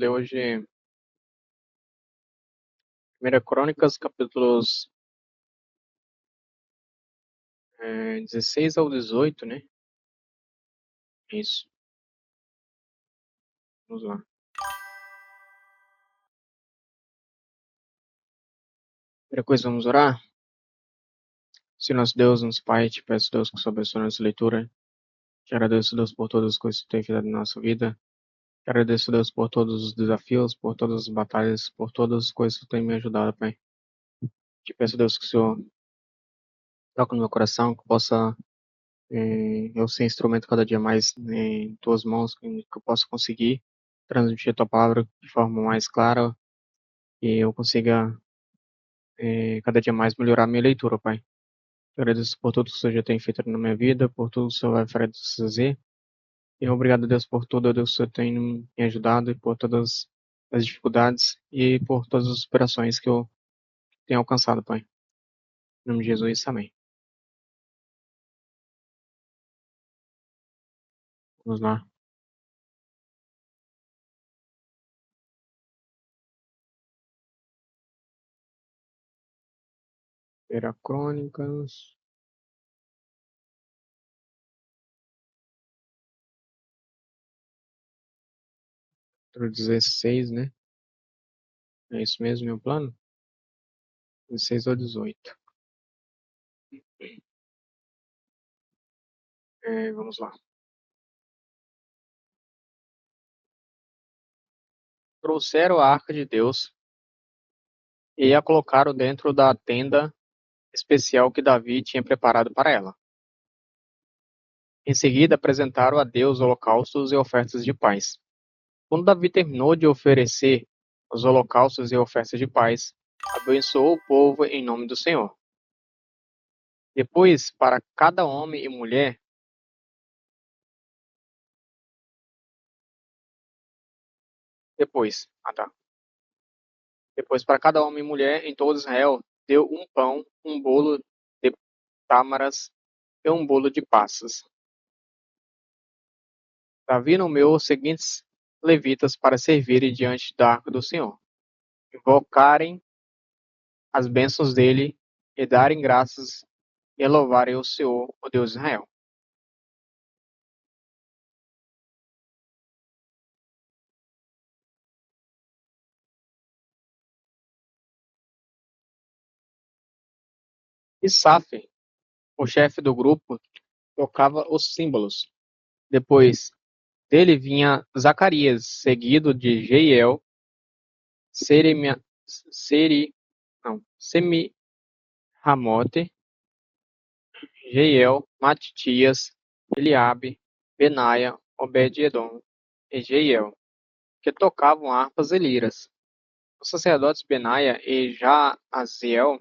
ler hoje 1 Crônicas, capítulos 16 ao 18, né? Isso, vamos lá. Primeira coisa, vamos orar? Se nosso Deus, nosso Pai, te peço, Deus, que sua abençoe nossa leitura. Te agradeço, Deus, por todas as coisas que tu tem feito na nossa vida. Te agradeço, Deus, por todos os desafios, por todas as batalhas, por todas as coisas que tu tem me ajudado, Pai. Te peço, Deus, que o Senhor toque no meu coração, que eu possa eu ser instrumento cada dia mais em tuas mãos, que eu possa conseguir transmitir a tua palavra de forma mais clara e eu consiga cada dia mais melhorar a minha leitura, Pai. Eu agradeço por tudo que o Senhor já tem feito na minha vida, por tudo que o Senhor vai fazer. E obrigado, Deus, por tudo, Deus, que o Senhor tem me ajudado e por todas as dificuldades e por todas as superações que eu tenho alcançado, Pai. Em nome de Jesus, amém. Vamos lá. Primeira Crônicas, 16, né? É isso mesmo, meu plano? 16 ou 18. Vamos lá. Trouxeram a arca de Deus e a colocaram dentro da tenda especial que Davi tinha preparado para ela. Em seguida, apresentaram a Deus holocaustos e ofertas de paz. Quando Davi terminou de oferecer os holocaustos e ofertas de paz, abençoou o povo em nome do Senhor. Depois, para cada homem e mulher, depois, ah tá. Depois, para cada homem e mulher em todo Israel, deu um pão, um bolo de tâmaras e um bolo de passas. Davi nomeou os seguintes levitas para servirem diante da arca do Senhor, invocarem as bênçãos dele e darem graças e louvarem o Senhor, o Deus de Israel. Isaf, o chefe do grupo, tocava os símbolos. Depois dele vinha Zacarias, seguido de Jeiel, Seremia, Seri, não, Semiramote, Jeiel, Matitias, Eliabe, Benaia, Obed-edom e Jeiel, que tocavam harpas e liras. Os sacerdotes Benaia e Jaaziel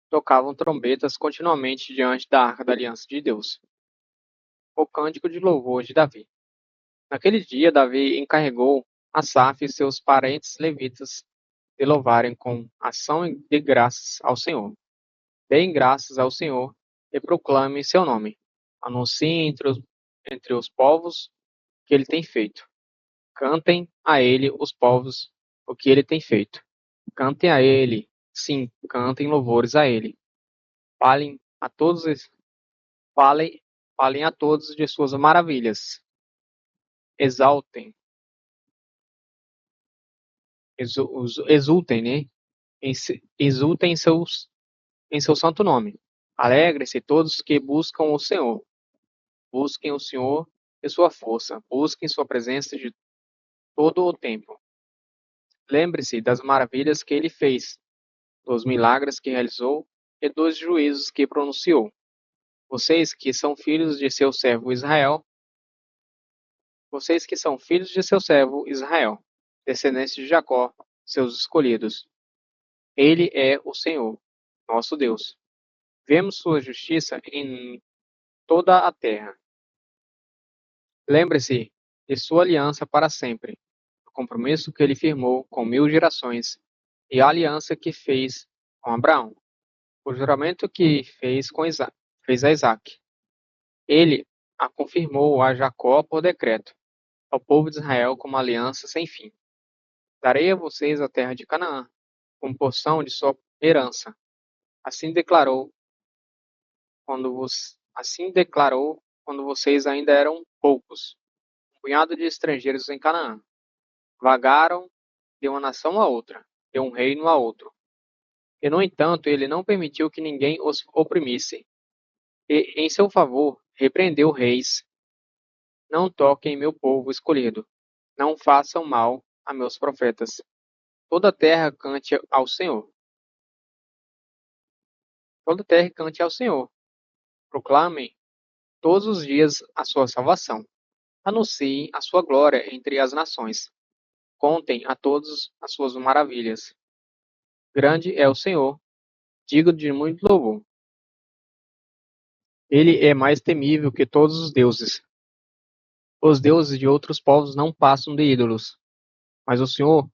tocavam trombetas continuamente diante da arca da aliança de Deus. O cântico de louvor de Davi. Naquele dia, Davi encarregou Asaf e seus parentes levitas de louvarem com ação de graças ao Senhor. Deem graças ao Senhor e proclamem seu nome. Anunciem entre os povos o que ele tem feito. Cantem a ele os povos o que ele tem feito. Cantem a ele, sim, cantem louvores a ele. Falem a todos, falem, falem a todos de suas maravilhas. Exaltem, exultem, né? Exultem em seu santo nome. Alegrem-se todos que buscam o Senhor. Busquem o Senhor e sua força. Busquem sua presença de todo o tempo. Lembre-se das maravilhas que ele fez, dos milagres que realizou e dos juízos que pronunciou. Vocês que são filhos de seu servo Israel, vocês que são filhos de seu servo Israel, descendentes de Jacó, seus escolhidos. Ele é o Senhor, nosso Deus. Vemos sua justiça em toda a terra. Lembre-se de sua aliança para sempre, o compromisso que ele firmou com 1000 gerações e a aliança que fez com Abraão, o juramento que fez a Isaac. Ele a confirmou a Jacó por decreto, ao povo de Israel como aliança sem fim. Darei a vocês a terra de Canaã, como porção de sua herança. Assim declarou quando vocês ainda eram poucos, um punhado de estrangeiros em Canaã. Vagaram de uma nação a outra, de um reino a outro. E, no entanto, ele não permitiu que ninguém os oprimisse. E, em seu favor, repreendeu reis: não toquem meu povo escolhido, não façam mal a meus profetas. Toda a terra cante ao Senhor. Toda a terra cante ao Senhor. Proclamem todos os dias a sua salvação. Anunciem a sua glória entre as nações. Contem a todos as suas maravilhas. Grande é o Senhor, digno de muito louvor. Ele é mais temível que todos os deuses. Os deuses de outros povos não passam de ídolos, mas o Senhor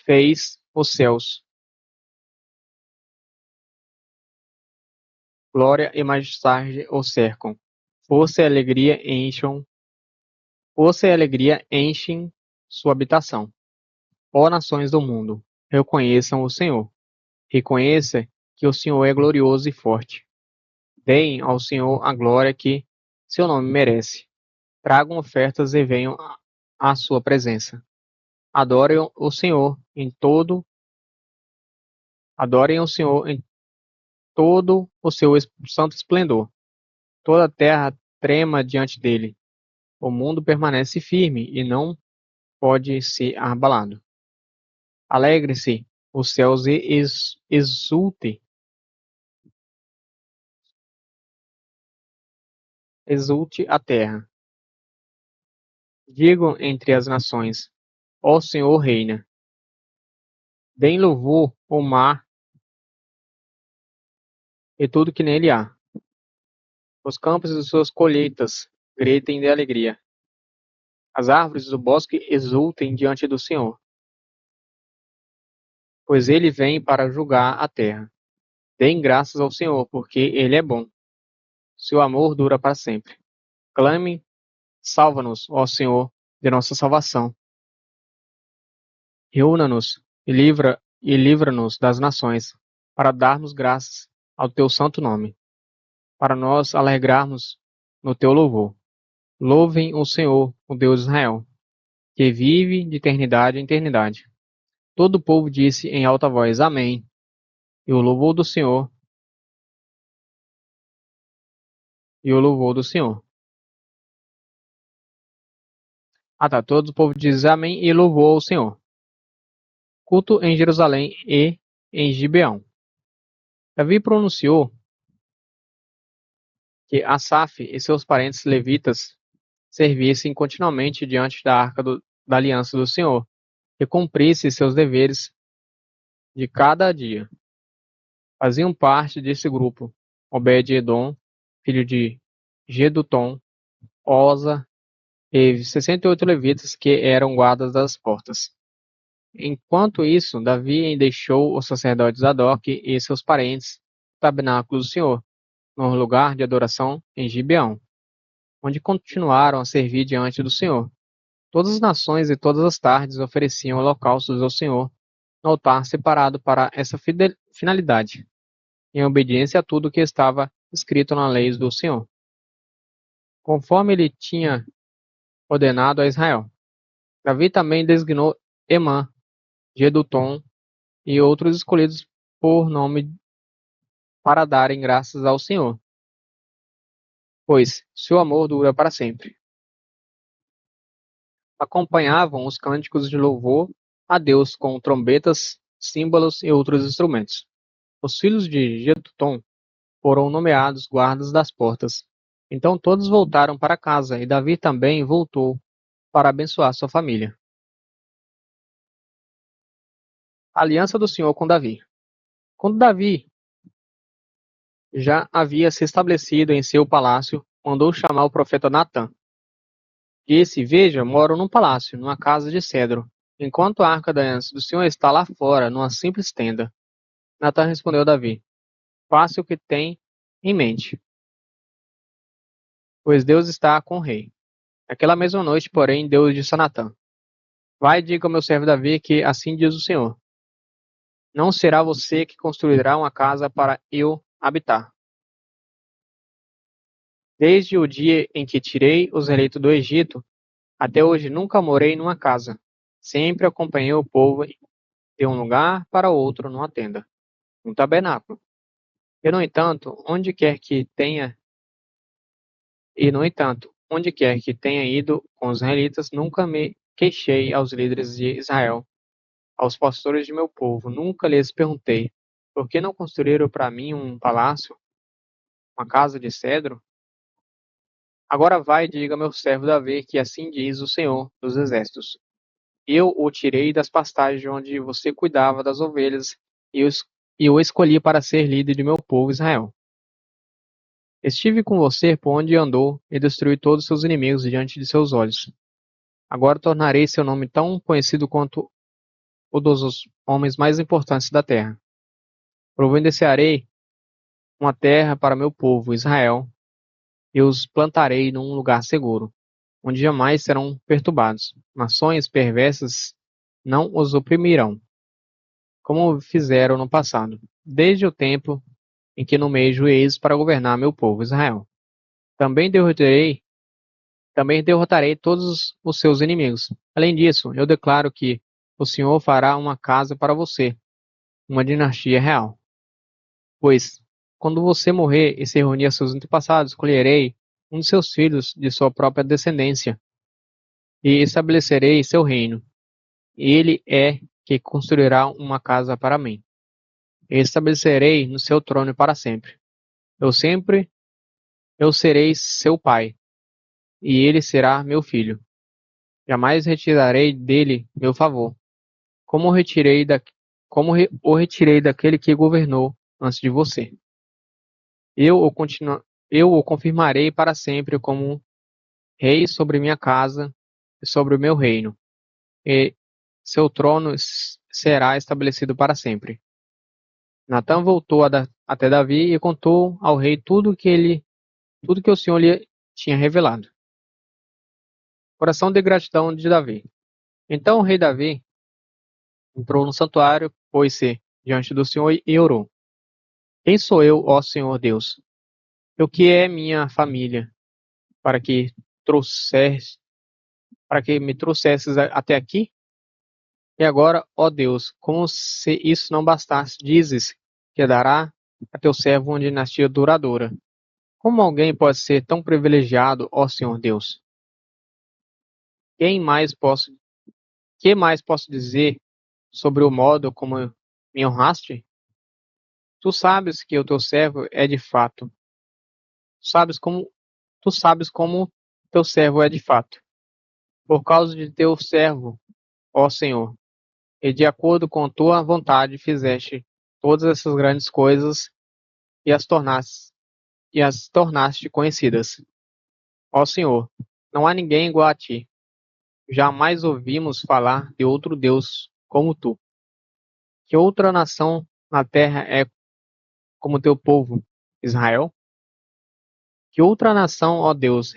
fez os céus. Glória e majestade o cercam. Força e alegria enchem sua habitação. Ó nações do mundo, reconheçam o Senhor. Reconheça que o Senhor é glorioso e forte. Deem ao Senhor a glória que seu nome merece. Tragam ofertas e venham à sua presença. Adorem o Senhor em todo, adorem o Senhor em todo o seu santo esplendor. Toda a terra trema diante dele. O mundo permanece firme e não pode ser abalado. Alegre-se os céus e exulte a terra. Digam entre as nações: ó Senhor reina. Deem louvor ao mar e tudo que nele há. Os campos e suas colheitas gritem de alegria. As árvores do bosque exultem diante do Senhor, pois ele vem para julgar a terra. Deem graças ao Senhor, porque ele é bom. Seu amor dura para sempre. Clamem: salva-nos, ó Senhor, de nossa salvação. Reúna-nos e livra-nos das nações, para darmos graças ao teu santo nome, para nós alegrarmos no teu louvor. Louvem o Senhor, o Deus de Israel, que vive de eternidade em eternidade. Todo o povo disse em alta voz: Amém. E o louvor do Senhor, e o louvor do Senhor. Ah, tá. Todo o povo diz Amém e louvou ao Senhor. Culto em Jerusalém e em Gibeão. Davi pronunciou que Asaf e seus parentes levitas servissem continuamente diante da arca da aliança do Senhor, e cumprissem seus deveres de cada dia. Faziam parte desse grupo Obed-edom, filho de Gedutom, Oza e 68 levitas que eram guardas das portas. Enquanto isso, Davi deixou os sacerdotes Zadok e seus parentes no tabernáculo do Senhor, no lugar de adoração em Gibeão, onde continuaram a servir diante do Senhor. Todas as nações e todas as tardes ofereciam holocaustos ao Senhor no altar separado para essa finalidade, em obediência a tudo que estava escrito na lei do Senhor, conforme ele tinha ordenado a Israel. Davi também designou Emã, Gedutom e outros escolhidos por nome para darem graças ao Senhor, pois seu amor dura para sempre. Acompanhavam os cânticos de louvor a Deus com trombetas, símbolos e outros instrumentos. Os filhos de Gedutom foram nomeados guardas das portas. Então todos voltaram para casa, e Davi também voltou para abençoar sua família. A aliança do Senhor com Davi. Quando Davi já havia se estabelecido em seu palácio, mandou chamar o profeta Natã. Disse: Veja, moro num palácio, numa casa de cedro, enquanto a arca da aliança do Senhor está lá fora, numa simples tenda. Natã respondeu a Davi: Faça o que tem em mente, pois Deus está com o rei. Naquela mesma noite, porém, Deus disse a Natã: Vai e diga ao meu servo Davi que assim diz o Senhor: não será você que construirá uma casa para eu habitar. Desde o dia em que tirei os eleitos do Egito, até hoje nunca morei numa casa. Sempre acompanhei o povo de um lugar para outro numa tenda, um tabernáculo. E no entanto, onde quer que tenha ido com os israelitas, nunca me queixei aos líderes de Israel, aos pastores de meu povo, nunca lhes perguntei: por que não construíram para mim um palácio, uma casa de cedro? Agora vai e diga ao meu servo Davi que assim diz o Senhor dos Exércitos: eu o tirei das pastagens onde você cuidava das ovelhas e o escolhi para ser líder de meu povo Israel. Estive com você por onde andou e destruí todos seus inimigos diante de seus olhos. Agora tornarei seu nome tão conhecido quanto o dos homens mais importantes da terra. Providenciarei uma terra para meu povo, Israel, e os plantarei num lugar seguro, onde jamais serão perturbados. Nações perversas não os oprimirão, como fizeram no passado, desde o tempo em que nomeei juízes para governar meu povo, Israel. Também derrotarei Também derrotarei todos os seus inimigos. Além disso, eu declaro que o Senhor fará uma casa para você, uma dinastia real. Pois, quando você morrer e se reunir a seus antepassados, escolherei um de seus filhos de sua própria descendência e estabelecerei seu reino. Ele é que construirá uma casa para mim. E estabelecerei no seu trono para sempre. Eu sempre, eu serei seu pai, e ele será meu filho. Jamais retirarei dele meu favor como o retirei daquele que governou antes de você. Eu o, continu, eu o confirmarei para sempre como rei sobre minha casa e sobre o meu reino, e seu trono será estabelecido para sempre. Natã voltou até Davi e contou ao rei tudo que o Senhor lhe tinha revelado. Coração de gratidão de Davi. Então o rei Davi entrou no santuário, pôs-se diante do Senhor e orou: quem sou eu, ó Senhor Deus? E o que é minha família, para que trouxesse, para que me trouxesses até aqui? E agora, ó Deus, como se isso não bastasse, dizes que dará a teu servo uma dinastia duradoura. Como alguém pode ser tão privilegiado, ó Senhor Deus? Quem mais posso, que mais posso dizer sobre o modo como me honraste? Tu sabes que o teu servo é de fato. Tu sabes como, tu sabes como teu servo é de fato. Por causa de teu servo, ó Senhor, e de acordo com tua vontade fizeste todas essas grandes coisas e as tornaste conhecidas. Ó Senhor, não há ninguém igual a ti. Jamais ouvimos falar de outro Deus como tu. Que outra nação na terra é como teu povo, Israel? Que outra nação, ó Deus,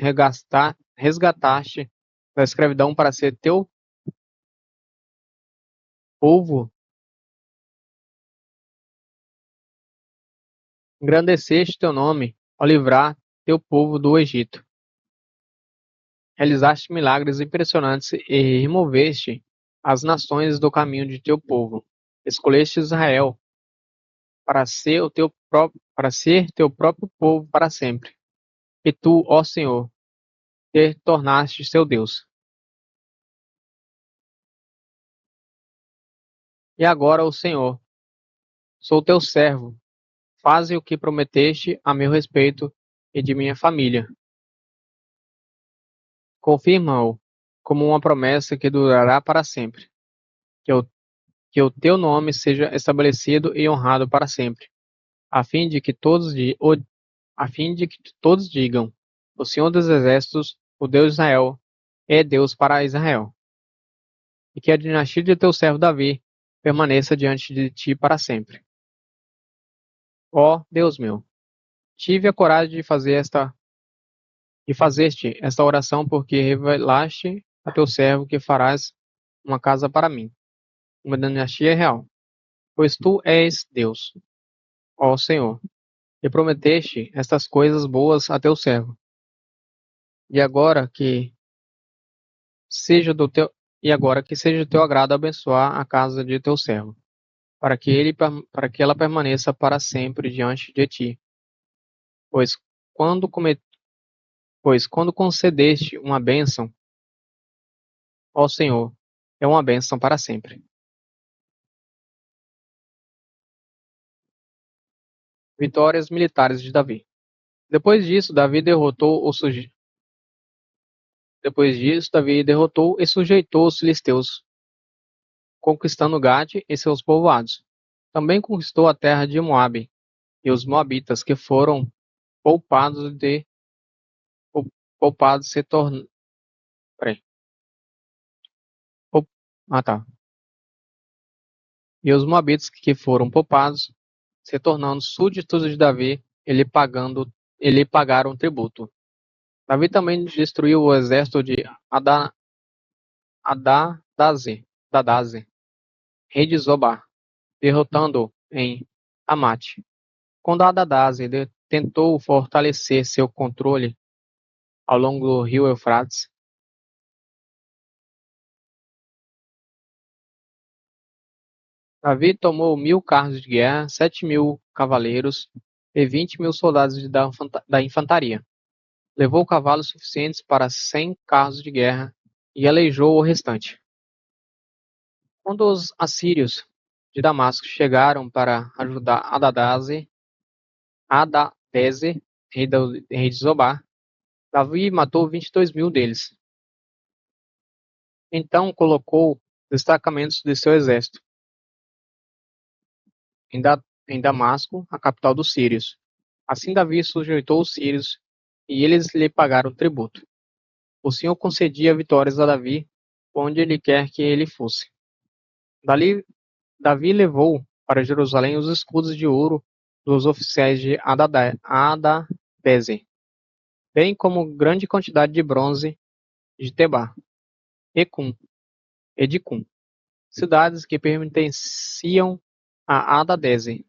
resgataste da escravidão para ser teu povo? Engrandeceste teu nome ao livrar teu povo do Egito. Realizaste milagres impressionantes e removeste as nações do caminho de teu povo. Escolheste Israel para ser teu próprio povo para sempre. E tu, ó Senhor, te tornaste seu Deus. E agora, ó Senhor, sou teu servo. Faze o que prometeste a meu respeito e de minha família. Confirma-o como uma promessa que durará para sempre. Que o, que o teu nome seja estabelecido e honrado para sempre, a fim de que todos digam: o Senhor dos Exércitos, o Deus de Israel, é Deus para Israel. E que a dinastia de teu servo Davi permaneça diante de ti para sempre. Ó Deus meu, tive a coragem de fazer-te esta oração porque revelaste a teu servo que farás uma casa para mim, uma dinastia real. Pois tu és Deus, ó Senhor, e prometeste estas coisas boas a teu servo. E agora que seja do teu e agora que seja do teu agrado abençoar a casa de teu servo, para que ela permaneça para sempre diante de ti. Pois quando come, pois quando concedeste uma bênção ao Senhor, é uma bênção para sempre. Vitórias militares de Davi. Depois disso, Depois disso, Davi derrotou e sujeitou os filisteus, conquistando Gade e seus povoados. Também conquistou a terra de Moabe e os moabitas, que foram poupados de poupados se tornando. Ah, tá. E os moabitas que foram poupados, se tornando súditos de Davi, ele pagaram tributo. Davi também destruiu o exército de Adadaze, rei de Zobá, derrotando-o em Amate. Quando Adadaze tentou fortalecer seu controle ao longo do rio Eufrates, Davi tomou 1.000 carros de guerra, 7.000 cavaleiros e 20.000 soldados da infantaria. Levou cavalos suficientes para 100 carros de guerra e aleijou o restante. Quando os assírios de Damasco chegaram para ajudar Hadadezer, rei de Zobá, Davi matou 22.000 deles. Então colocou destacamentos de seu exército em Damasco, a capital dos sírios. Assim Davi sujeitou os sírios e eles lhe pagaram tributo. O Senhor concedia vitórias a Davi onde ele quer que ele fosse. Dali, Davi levou para Jerusalém os escudos de ouro dos oficiais de Hadadezer, bem como grande quantidade de bronze de Tebá, Ecum e de Cum, cidades que pertenciam a Hadadezer.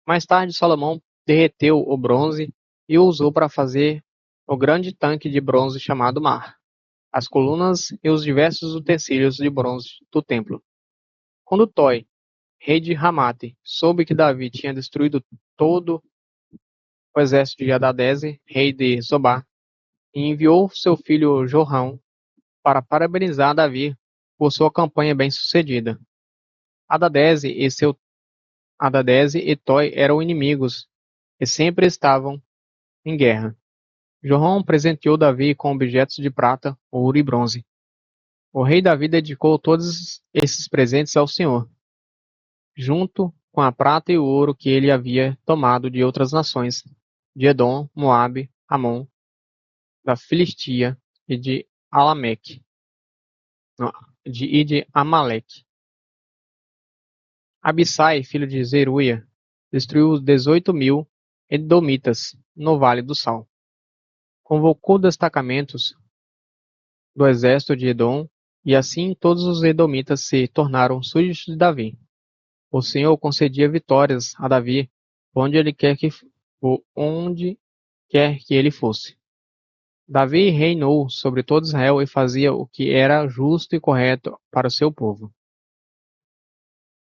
Mais tarde, Salomão derreteu o bronze e o usou para fazer o grande tanque de bronze chamado Mar, as colunas e os diversos utensílios de bronze do templo. Quando Toi, rei de Ramate, soube que Davi tinha destruído todo o exército de Hadadezer, rei de Zobá, e enviou seu filho Jorão para parabenizar Davi por sua campanha bem-sucedida. Hadadezer e Toi eram inimigos e sempre estavam em guerra. Jorão presenteou Davi com objetos de prata, ouro e bronze. O rei Davi dedicou todos esses presentes ao Senhor, junto com a prata e o ouro que ele havia tomado de outras nações, de Edom, Moabe, Amon, da Filistia e de Alameque, de Amaleque. Abissai, filho de Zeruia, destruiu os 18.000 edomitas no Vale do Sal. Convocou destacamentos do exército de Edom, e assim todos os edomitas se tornaram súditos de Davi. O Senhor concedia vitórias a Davi onde quer que ele fosse. Davi reinou sobre todo Israel e fazia o que era justo e correto para o seu povo.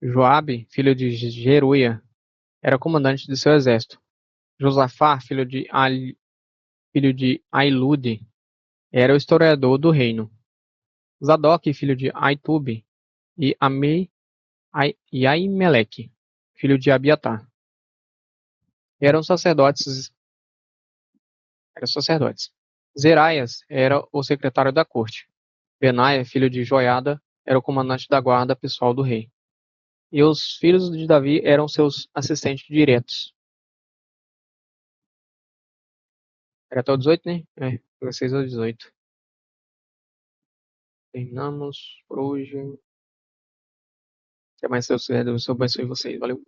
Joabe, filho de Jeruia, era comandante de seu exército. Josafá, filho de Ailude, era o historiador do reino. Zadok, filho de Aitube, e Aimeleque, filho de Abiatar, eram sacerdotes. Zeraias era o secretário da corte. Benaia, filho de Joiada, era o comandante da guarda pessoal do rei. E os filhos de Davi eram seus assistentes diretos. Era até o 18, né? 16 ou 18. Terminamos por hoje. Até mais, Deus abençoe vocês. Valeu.